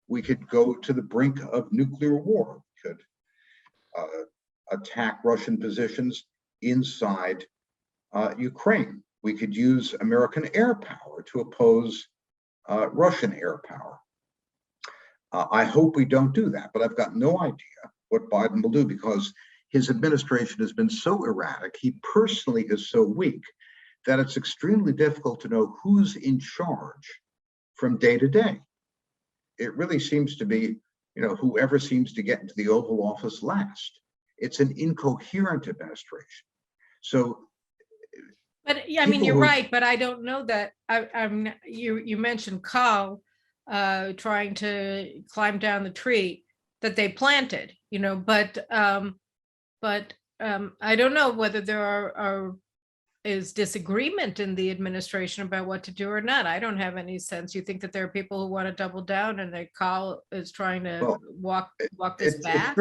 We could go to the brink of nuclear war. We could attack Russian positions inside Ukraine. We could use American air power to oppose Russian air power. I hope we don't do that, but I've got no idea what Biden will do because his administration has been so erratic. He personally is so weak that it's extremely difficult to know who's in charge from day to day. It really seems to be, whoever seems to get into the Oval Office last. It's an incoherent administration. So, but yeah, I mean, you're right, but I don't know that. You mentioned Carl trying to climb down the tree that they planted, but I don't know whether there is disagreement in the administration about what to do or not. I don't have any sense. You think that there are people who want to double down and that Carl is trying to walk this back?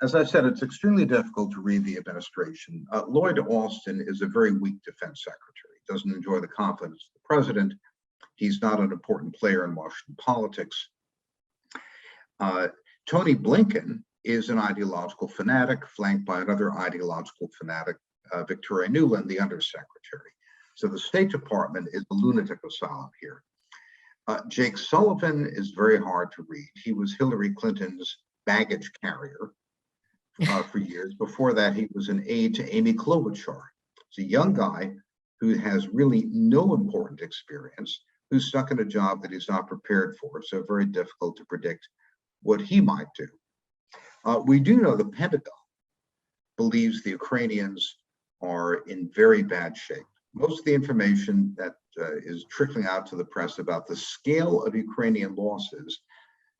As I said, it's extremely difficult to read the administration. Lloyd Austin is a very weak defense secretary. He doesn't enjoy the confidence of the president. He's not an important player in Washington politics. Tony Blinken is an ideological fanatic, flanked by another ideological fanatic, Victoria Nuland, the undersecretary. So the State Department is a lunatic asylum here. Jake Sullivan is very hard to read. He was Hillary Clinton's baggage carrier for years. Before that, he was an aide to Amy Klobuchar. He's a young guy who has really no important experience, who's stuck in a job that he's not prepared for. So very difficult to predict what he might do. We do know the Pentagon believes the Ukrainians are in very bad shape. Most of the information that is trickling out to the press about the scale of Ukrainian losses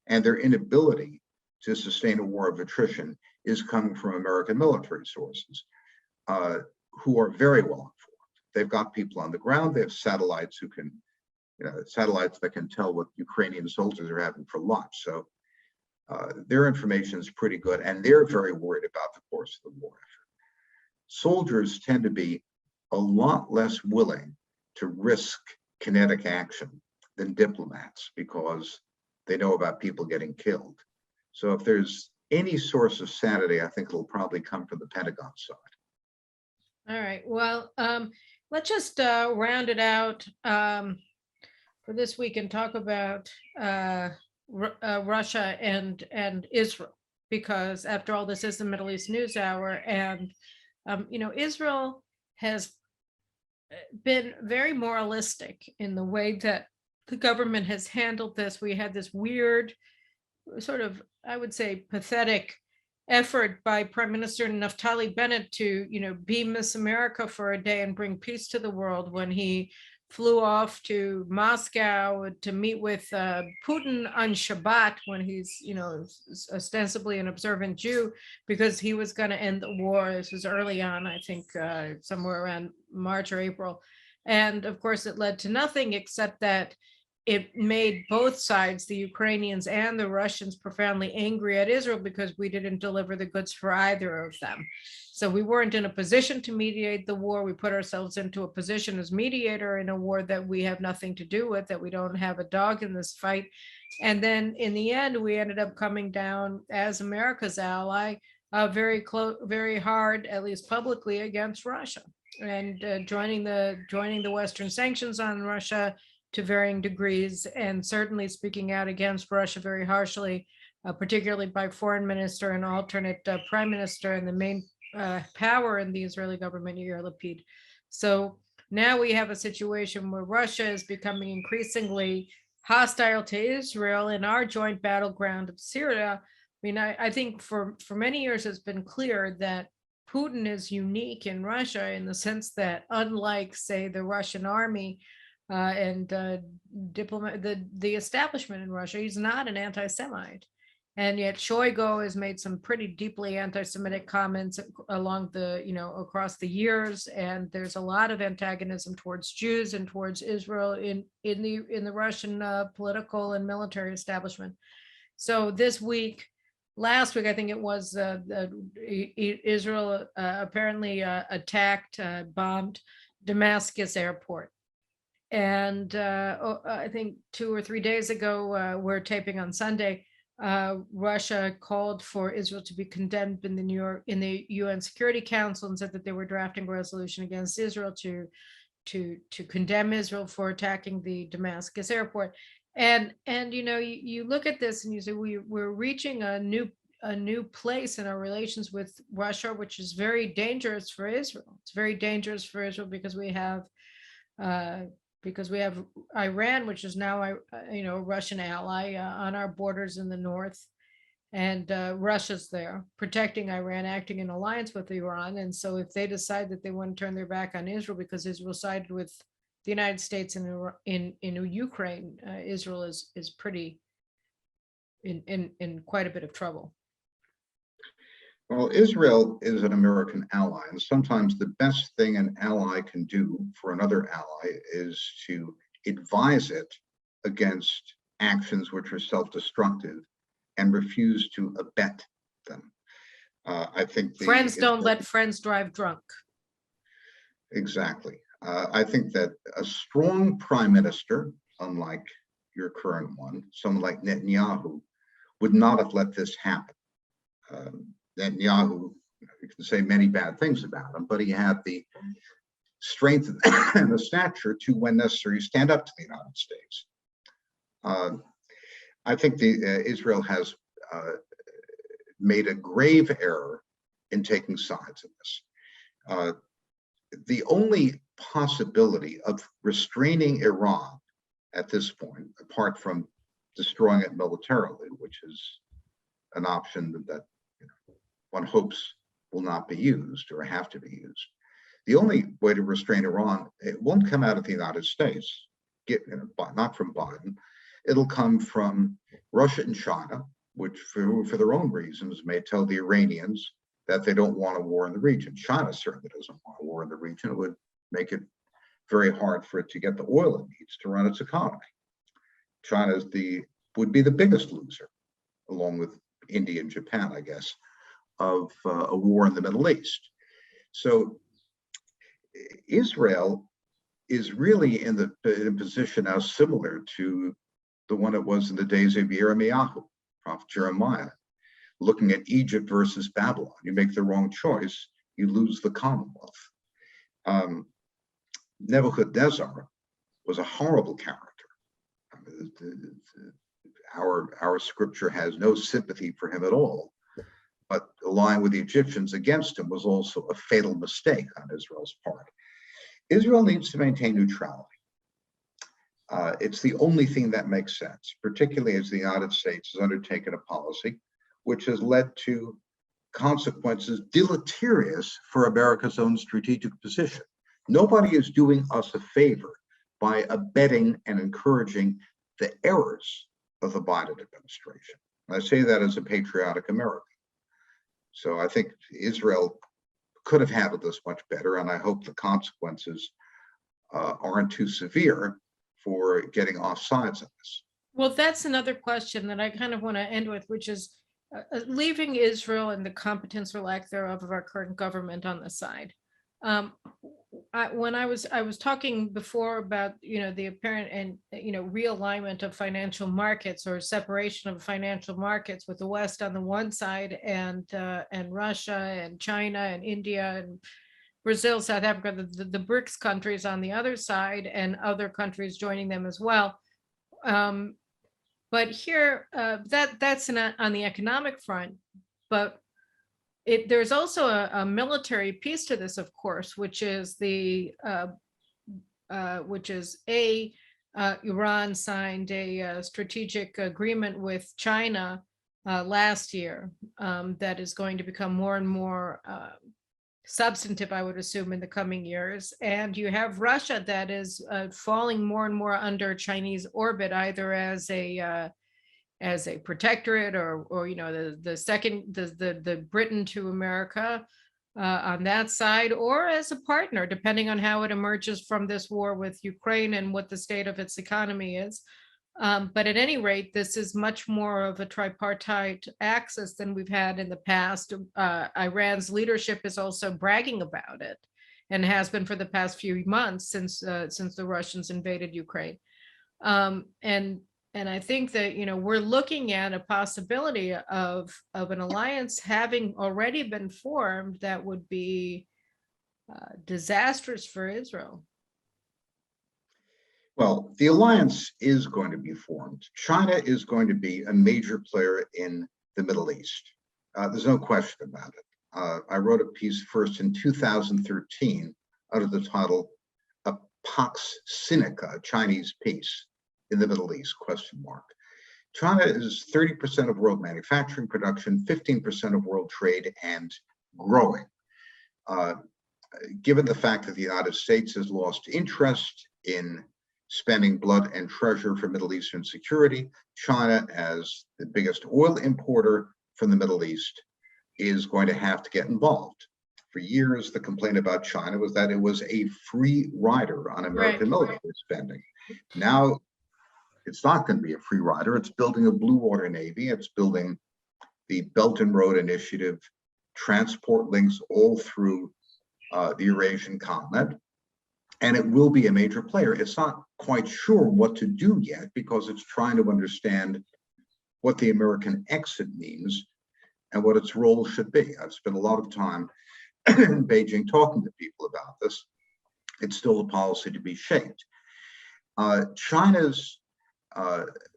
and their inability to sustain a war of attrition is coming from American military sources who are very well informed. They've got people on the ground. They have satellites who can, satellites that can tell what Ukrainian soldiers are having for lunch. So their information is pretty good, and they're very worried about the course of the war effort. Soldiers tend to be a lot less willing to risk kinetic action than diplomats because they know about people getting killed. So if there's any source of sanity, I think it'll probably come from the Pentagon side. All right. Well, let's just round it out for this week and talk about Russia and Israel, because after all, this is the Middle East News Hour, and Israel has been very moralistic in the way that the government has handled this. We had this weird sort of, I would say, pathetic effort by Prime Minister Naftali Bennett to, be Miss America for a day and bring peace to the world when he flew off to Moscow to meet with Putin on Shabbat when he's, ostensibly an observant Jew, because he was going to end the war. This was early on, I think, somewhere around March or April. And of course, it led to nothing except that it made both sides, the Ukrainians and the Russians, profoundly angry at Israel because we didn't deliver the goods for either of them. So we weren't in a position to mediate the war. We put ourselves into a position as mediator in a war that we have nothing to do with, that we don't have a dog in this fight. And then in the end, we ended up coming down as America's ally, very hard, at least publicly, against Russia, and joining the Western sanctions on Russia to varying degrees, and certainly speaking out against Russia very harshly, particularly by foreign minister and alternate prime minister and the main power in the Israeli government, Yair Lapid. So now we have a situation where Russia is becoming increasingly hostile to Israel in our joint battleground of Syria. I mean, I think for many years it's been clear that Putin is unique in Russia in the sense that, unlike, say, the Russian army and the establishment in Russia, he's not an anti-Semite. And yet Shoigu has made some pretty deeply anti-Semitic comments along the, across the years. And there's a lot of antagonism towards Jews and towards Israel in the Russian political and military establishment. So last week, I think it was, Israel apparently attacked, bombed Damascus airport. And I think 2 or 3 days ago, we're taping on Sunday, Russia called for Israel to be condemned in the UN Security Council, and said that they were drafting a resolution against Israel to condemn Israel for attacking the Damascus airport. And you look at this and you say we're reaching a new place in our relations with Russia, which is very dangerous for Israel. It's very dangerous for Israel because we have Iran, which is now a Russian ally on our borders in the north, and Russia's there protecting Iran, acting in alliance with Iran. And so if they decide that they want to turn their back on Israel because Israel sided with the United States in Ukraine, Israel is pretty in quite a bit of trouble. Well, Israel is an American ally, and sometimes the best thing an ally can do for another ally is to advise it against actions which are self-destructive and refuse to abet them. I think friends don't let friends drive drunk. Exactly. I think that a strong prime minister, unlike your current one, someone like Netanyahu, would not have let this happen. Netanyahu, you can say many bad things about him, but he had the strength and the stature to, when necessary, stand up to the United States. I think Israel has made a grave error in taking sides in this. The only possibility of restraining Iran at this point, apart from destroying it militarily, which is an option that one hopes will not be used or have to be used. The only way to restrain Iran, it won't come out of the United States, not from Biden. It'll come from Russia and China, which for their own reasons may tell the Iranians that they don't want a war in the region. China certainly doesn't want a war in the region. It would make it very hard for it to get the oil it needs to run its economy. China would be the biggest loser, along with India and Japan, I guess, of a war in the Middle East. So Israel is really in a position now similar to the one it was in the days of Yirmiyahu, Prophet Jeremiah, looking at Egypt versus Babylon. You make the wrong choice, you lose the Commonwealth. Nebuchadnezzar was a horrible character. Our scripture has no sympathy for him at all. But allying with the Egyptians against him was also a fatal mistake on Israel's part. Israel needs to maintain neutrality. It's the only thing that makes sense, particularly as the United States has undertaken a policy which has led to consequences deleterious for America's own strategic position. Nobody is doing us a favor by abetting and encouraging the errors of the Biden administration. And I say that as a patriotic American. So I think Israel could have handled this much better, and I hope the consequences aren't too severe for getting off sides of this. Well, that's another question that I kind of want to end with, which is leaving Israel and the competence or lack thereof of our current government on the side. When I was talking before about the apparent and realignment of financial markets or separation of financial markets with the West on the one side and Russia and China and India and Brazil, South Africa, the BRICS countries on the other side, and other countries joining them as well. But here, that's on the economic front, but there's also a military piece to this, of course, which is Iran signed a strategic agreement with China last year that is going to become more and more substantive, I would assume, in the coming years. And you have Russia that is falling more and more under Chinese orbit, either as a protectorate or the Britain to America on that side, or as a partner, depending on how it emerges from this war with Ukraine and what the state of its economy is. But at any rate, this is much more of a tripartite axis than we've had in the past. Iran's leadership is also bragging about it, and has been for the past few months since the Russians invaded Ukraine. And I think that we're looking at a possibility of an alliance having already been formed that would be disastrous for Israel. Well, the alliance is going to be formed. China is going to be a major player in the Middle East. There's no question about it. I wrote a piece first in 2013 under the title "A Pax Sinica, Chinese Peace in the Middle East?" ? China is 30% of world manufacturing production, 15% of world trade, and growing. Given the fact that the United States has lost interest in spending blood and treasure for Middle Eastern security, China, as the biggest oil importer from the Middle East, is going to have to get involved. For years, the complaint about China was that it was a free rider on American military spending. Now, it's not going to be a free rider. It's building a blue water navy. It's building the Belt and Road Initiative, transport links all through the Eurasian continent. And it will be a major player. It's not quite sure what to do yet because it's trying to understand what the American exit means and what its role should be. I've spent a lot of time in Beijing talking to people about this. It's still a policy to be shaped. China's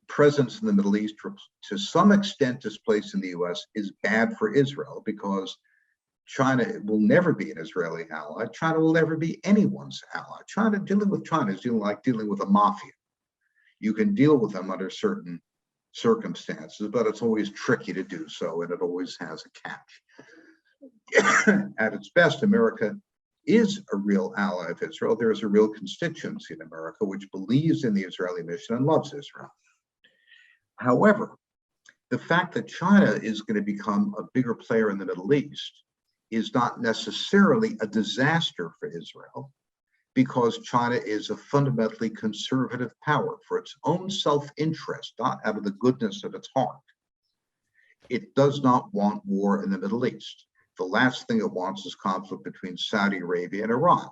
presence in the Middle East, to some extent displaced in the US, is bad for Israel because China will never be an Israeli ally. China will never be anyone's ally. Dealing with China is like dealing with a mafia. You can deal with them under certain circumstances, but it's always tricky to do so, and it always has a catch. At its best, America is a real ally of Israel. There is a real constituency in America which believes in the Israeli mission and loves Israel. However, the fact that China is going to become a bigger player in the Middle East is not necessarily a disaster for Israel, because China is a fundamentally conservative power for its own self-interest, not out of the goodness of its heart. It does not want war in the Middle East. The last thing it wants is conflict between Saudi Arabia and Iran.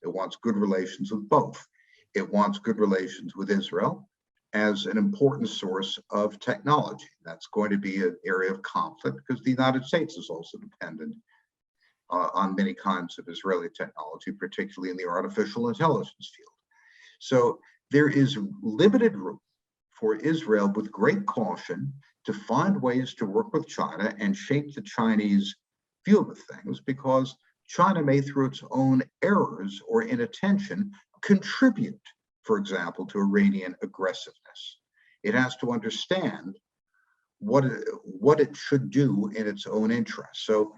It wants good relations with both. It wants good relations with Israel as an important source of technology. That's going to be an area of conflict because the United States is also dependent on many kinds of Israeli technology, particularly in the artificial intelligence field. So there is limited room for Israel, with great caution, to find ways to work with China and shape the Chinese view of things, because China may, through its own errors or inattention, contribute, for example, to Iranian aggressiveness. It has to understand what it should do in its own interest. So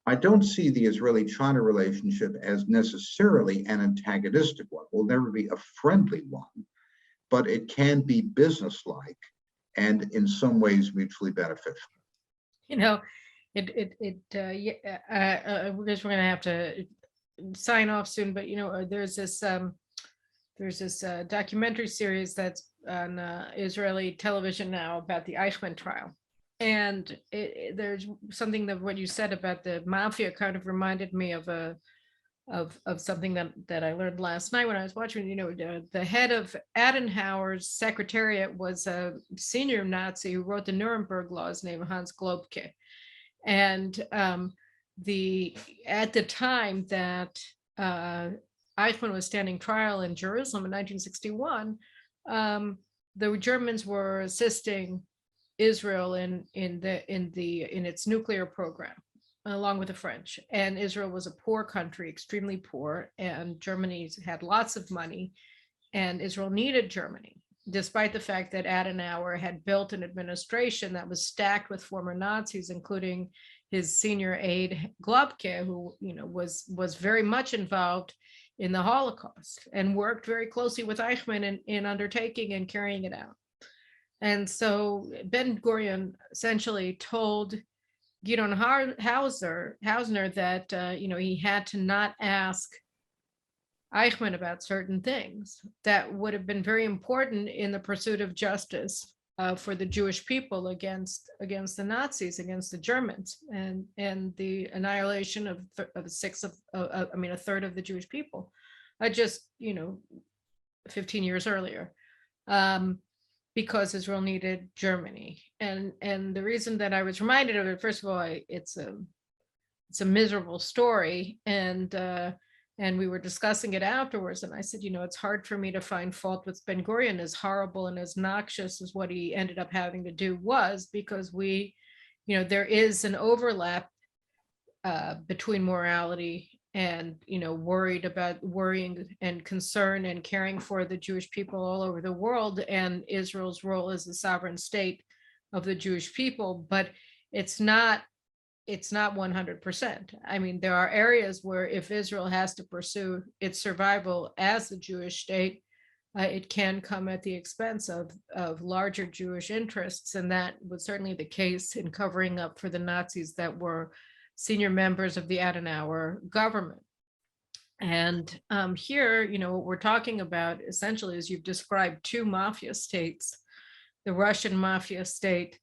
I don't see the Israeli-China relationship as necessarily an antagonistic one. It will never be a friendly one, but it can be businesslike and in some ways mutually beneficial. I guess we're going to have to sign off soon, but there's this documentary series that's on Israeli television now about the Eichmann trial. And there's something that what you said about the mafia kind of reminded me of something that I learned last night when I was watching. The head of Adenauer's secretariat was a senior Nazi who wrote the Nuremberg laws named Hans Globke. And at the time that Eichmann was standing trial in Jerusalem in 1961, the Germans were assisting Israel in its nuclear program, along with the French. And Israel was a poor country, extremely poor, and Germany had lots of money, and Israel needed Germany, despite the fact that Adenauer had built an administration that was stacked with former Nazis, including his senior aide Globke, who was very much involved in the Holocaust and worked very closely with Eichmann in undertaking and carrying it out. And so Ben-Gurion essentially told Gideon Hausner that he had to not ask Eichmann about certain things that would have been very important in the pursuit of justice for the Jewish people against the Nazis, against the Germans, and the annihilation of a third of the Jewish people, just 15 years earlier, because Israel needed Germany. And the reason that I was reminded of it, first of all, it's a miserable story, and we were discussing it afterwards, and I said, it's hard for me to find fault with Ben-Gurion, as horrible and as noxious as what he ended up having to do was, because there is an overlap between morality and worrying and concern and caring for the Jewish people all over the world, and Israel's role as the sovereign state of the Jewish people. But it's not 100%. I mean, there are areas where if Israel has to pursue its survival as a Jewish state, it can come at the expense of larger Jewish interests. And that was certainly the case in covering up for the Nazis that were senior members of the Adenauer government. And here, what we're talking about essentially is you've described two mafia states, the Russian mafia state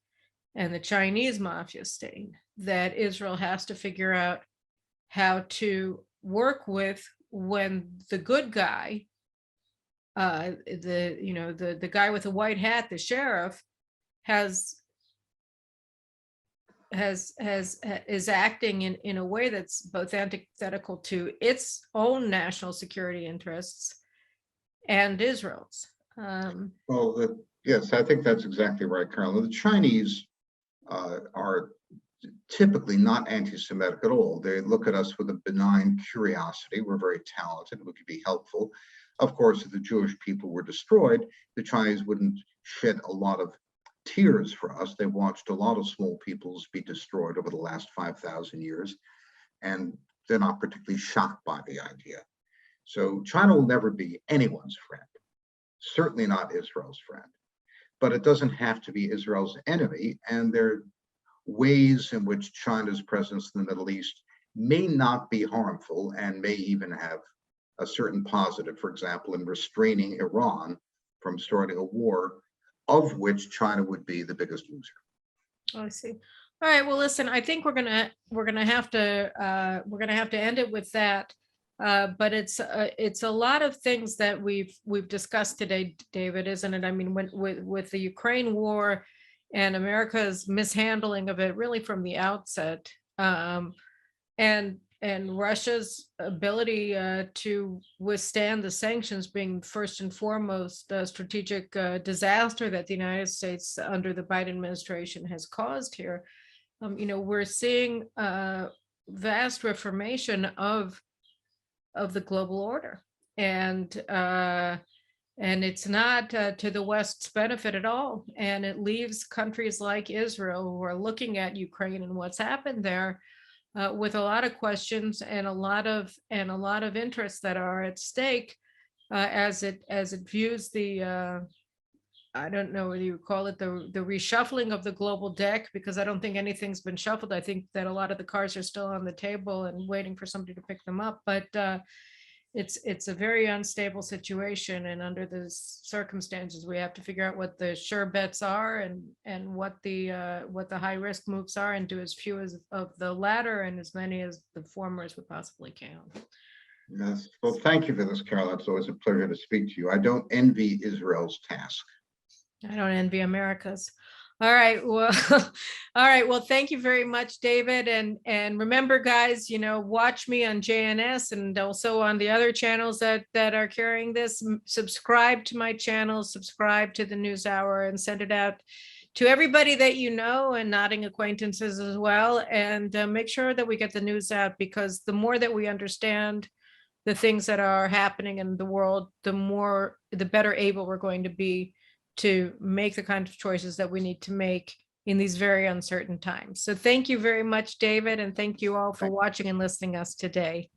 and the Chinese mafia state, that Israel has to figure out how to work with when the good guy, the guy with the white hat, the sheriff, is acting in a way that's both antithetical to its own national security interests and Israel's. Yes, I think that's exactly right, Carolyn. The Chinese are typically not anti-Semitic at all. They look at us with a benign curiosity. We're very talented. We could be helpful. Of course, if the Jewish people were destroyed, the Chinese wouldn't shed a lot of tears for us. They've watched a lot of small peoples be destroyed over the last 5,000 years, and they're not particularly shocked by the idea. So China will never be anyone's friend, certainly not Israel's friend. But it doesn't have to be Israel's enemy, and there are ways in which China's presence in the Middle East may not be harmful and may even have a certain positive, for example, in restraining Iran from starting a war of which China would be the biggest loser. Oh, I see. All right. Well, listen, I think we're gonna have to end it with that. But it's a lot of things that we've discussed today, David, isn't it? I mean, with the Ukraine war and America's mishandling of it really from the outset, and Russia's ability to withstand the sanctions being first and foremost a strategic disaster that the United States under the Biden administration has caused here. We're seeing vast reformation of the global order, and it's not to the West's benefit at all, and it leaves countries like Israel, who are looking at Ukraine and what's happened there, with a lot of questions and a lot of interests that are at stake, as it views the I don't know whether you call it the reshuffling of the global deck, because I don't think anything's been shuffled. I think that a lot of the cards are still on the table and waiting for somebody to pick them up. But it's a very unstable situation, and under the circumstances, we have to figure out what the sure bets are and what the high risk moves are, and do as few of the latter and as many as the former as we possibly can. Yes. Well, thank you for this, Carol. It's always a pleasure to speak to you. I don't envy Israel's task. I don't envy America's. All right. Well, all right. Well, thank you very much, David. And remember, guys, watch me on JNS and also on the other channels that are carrying this. Subscribe to my channel, subscribe to the News Hour, and send it out to everybody that you know and nodding acquaintances as well. And make sure that we get the news out, because the more that we understand the things that are happening in the world, the better able we're going to be to make the kind of choices that we need to make in these very uncertain times. So thank you very much, David, and thank you all for watching and listening us today.